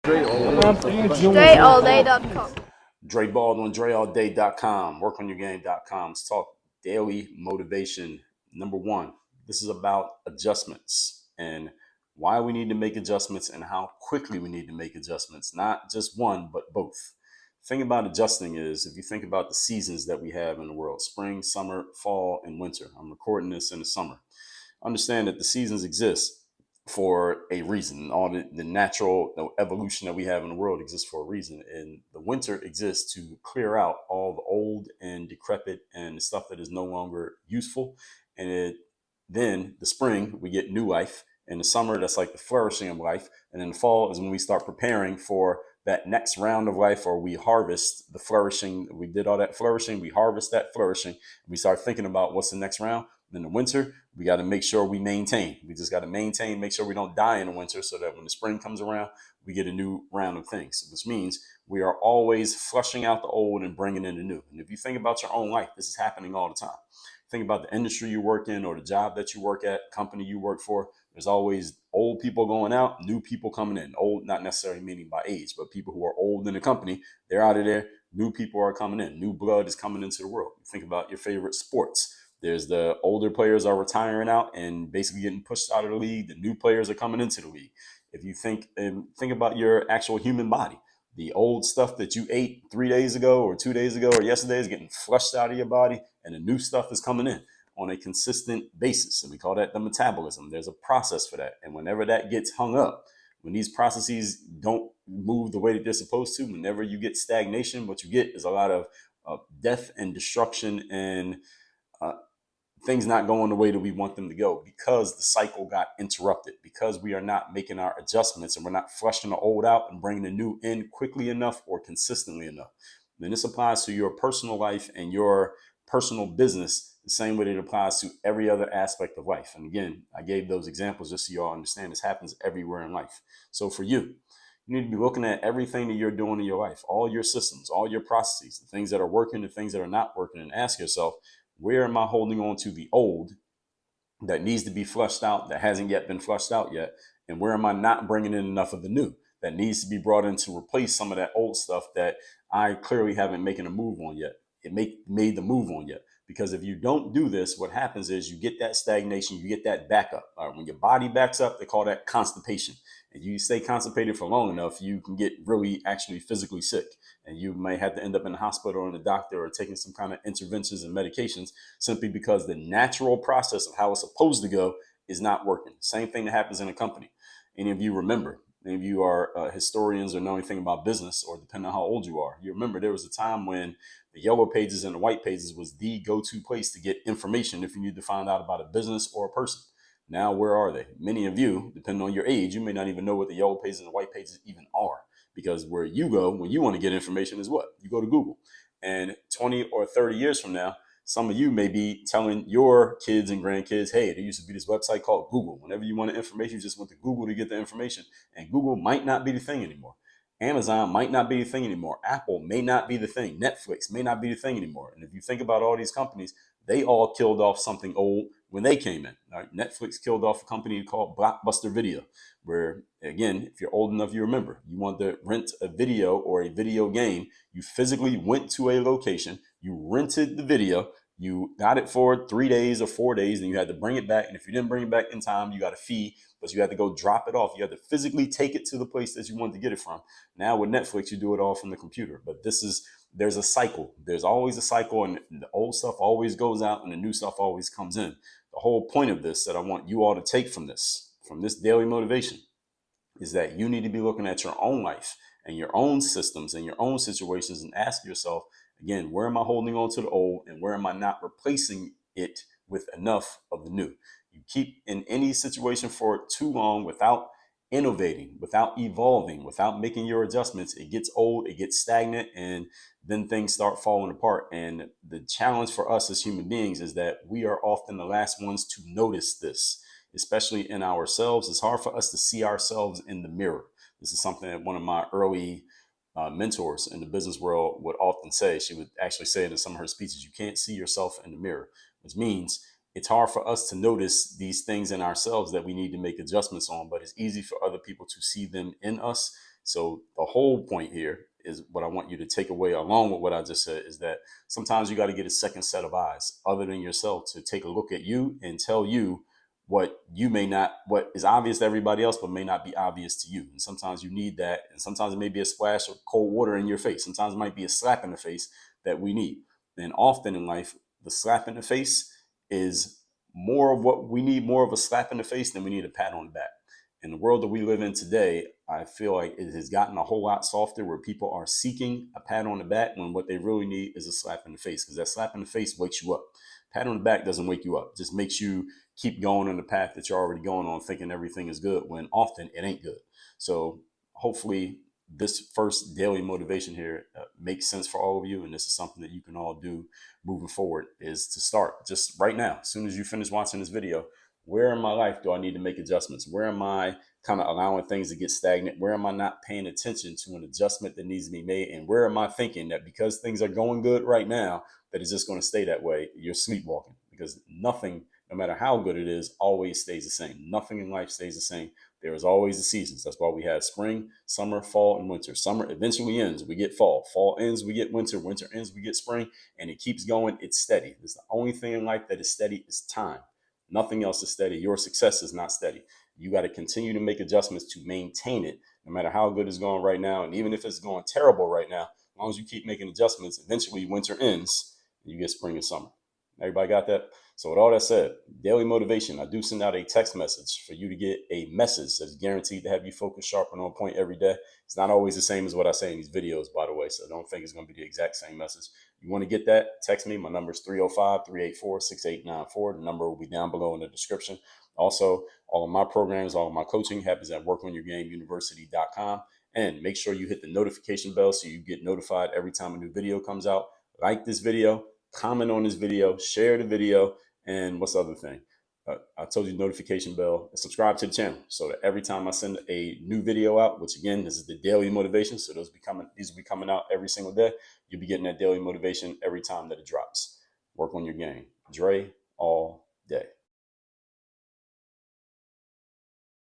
DreAllDay.com. Dre Baldwin, DreAllDay.com, WorkOnYourGame.com. Let's talk daily motivation. Number one, this is about adjustments and why we need to make adjustments and how quickly we need to make adjustments. Not just one, but both. The thing about adjusting is if you think about the seasons that we have in the world, spring, summer, fall, and winter. I'm recording this in the summer. Understand that the seasons exist for a reason. All the natural evolution that we have in the world exists for a reason. And the winter exists to clear out all the old and decrepit and the stuff that is no longer useful. And then the spring, we get new life. In the summer, that's like the flourishing of life. And in the fall is when we start preparing for that next round of life, or we harvest the flourishing. We did all that flourishing. We harvest that flourishing. We start thinking about what's the next round. In the winter, we got to make sure we maintain. We just got to maintain, make sure we don't die in the winter so that when the spring comes around, we get a new round of things, which means we are always flushing out the old and bringing in the new. And if you think about your own life, this is happening all the time. Think about the industry you work in or the job that you work at, company you work for. There's always old people going out, new people coming in. Old, not necessarily meaning by age, but people who are old in the company, they're out of there. New people are coming in. New blood is coming into the world. Think about your favorite sports. There's the older players are retiring out and basically getting pushed out of the league. The new players are coming into the league. If you think about your actual human body, the old stuff that you ate 3 days ago or 2 days ago or yesterday is getting flushed out of your body, and the new stuff is coming in on a consistent basis. And we call that the metabolism. There's a process for that. And whenever that gets hung up, when these processes don't move the way that they're supposed to, whenever you get stagnation, what you get is a lot of death and destruction and things not going the way that we want them to go because the cycle got interrupted, because we are not making our adjustments and we're not flushing the old out and bringing the new in quickly enough or consistently enough. Then this applies to your personal life and your personal business the same way that it applies to every other aspect of life. And again, I gave those examples just so you all understand this happens everywhere in life. So for you, you need to be looking at everything that you're doing in your life, all your systems, all your processes, the things that are working, the things that are not working, and ask yourself, where am I holding on to the old that needs to be flushed out, that hasn't yet been flushed out yet? And where am I not bringing in enough of the new that needs to be brought in to replace some of that old stuff that I clearly haven't making a move on yet? Made the move on yet. Because if you don't do this, what happens is you get that stagnation, you get that backup. When your body backs up, they call that constipation. And you stay constipated for long enough, you can get really actually physically sick. And you may have to end up in the hospital or in the doctor or taking some kind of interventions and medications simply because the natural process of how it's supposed to go is not working. Same thing that happens in a company. Any of you remember, any of you are historians or know anything about business, or depending on how old you are, you remember there was a time when the yellow pages and the white pages was the go-to place to get information if you need to find out about a business or a person. Now, where are they? Many of you, depending on your age, you may not even know what the yellow pages and the white pages even are, because where you go when you want to get information is what? You go to Google. And 20 or 30 years from now, some of you may be telling your kids and grandkids, hey, there used to be this website called Google. Whenever you wanted information, you just went to Google to get the information. And Google might not be the thing anymore. Amazon might not be the thing anymore. Apple may not be the thing. Netflix may not be the thing anymore. And if you think about all these companies, they all killed off something old when they came in. Right? Netflix killed off a company called Blockbuster Video, where, again, if you're old enough, you remember, you want to rent a video or a video game. You physically went to a location, you rented the video, you got it for 3 days or 4 days, and you had to bring it back. And if you didn't bring it back in time, you got a fee, but you had to go drop it off. You had to physically take it to the place that you wanted to get it from. Now with Netflix, you do it all from the computer. But there's a cycle. There's always a cycle, and the old stuff always goes out and the new stuff always comes in. The whole point of this that I want you all to take from this daily motivation, is that you need to be looking at your own life and your own systems and your own situations and ask yourself, again, where am I holding on to the old and where am I not replacing it with enough of the new? You keep in any situation for too long without innovating, without evolving, without making your adjustments, it gets old, it gets stagnant, and then things start falling apart. And the challenge for us as human beings is that we are often the last ones to notice this, especially in ourselves. It's hard for us to see ourselves in the mirror. This is something that one of my early mentors in the business world would often say. She would actually say it in some of her speeches, you can't see yourself in the mirror, which means it's hard for us to notice these things in ourselves that we need to make adjustments on, but it's easy for other people to see them in us. So the whole point here is what I want you to take away along with what I just said is that sometimes you got to get a second set of eyes other than yourself to take a look at you and tell you what is obvious to everybody else, but may not be obvious to you. And sometimes you need that. And sometimes it may be a splash of cold water in your face. Sometimes it might be a slap in the face that we need. And often in life, the slap in the face is more of what we need, more of a slap in the face than we need a pat on the back. In the world that we live in today, I feel like it has gotten a whole lot softer where people are seeking a pat on the back when what they really need is a slap in the face, because that slap in the face wakes you up. Pat on the back doesn't wake you up. It just makes you keep going on the path that you're already going on, thinking everything is good when often it ain't good. So hopefully this first daily motivation here makes sense for all of you. And this is something that you can all do moving forward, is to start just right now. As soon as you finish watching this video, where in my life do I need to make adjustments? Where am I kind of allowing things to get stagnant? Where am I not paying attention to an adjustment that needs to be made? And where am I thinking that because things are going good right now, that it's just going to stay that way? You're sleepwalking, because nothing, no matter how good it is, always stays the same. Nothing in life stays the same. There is always the seasons. That's why we have spring, summer, fall, and winter. Summer eventually ends, we get fall. Fall ends, we get winter. Winter ends, we get spring. And it keeps going. It's steady. It's the only thing in life that is steady is time. Nothing else is steady. Your success is not steady. You got to continue to make adjustments to maintain it, no matter how good it's going right now. And even if it's going terrible right now, as long as you keep making adjustments, eventually winter ends and you get spring and summer. Everybody got that? So with all that said, daily motivation, I do send out a text message for you to get a message that's guaranteed to have you focused, sharp, and on point every day. It's not always the same as what I say in these videos, by the way, so don't think it's going to be the exact same message. You want to get that, text me. My number is 305-384-6894. The number will be down below in the description. Also, all of my programs, all of my coaching happens at workonyourgameuniversity.com. And make sure you hit the notification bell so you get notified every time a new video comes out. Like this video, comment on this video, share the video, and what's the other thing? I told you notification bell, and subscribe to the channel so that every time I send a new video out, which again, this is the daily motivation, so these will be coming out every single day. You'll be getting that daily motivation every time that it drops. Work on your game. Dre all day.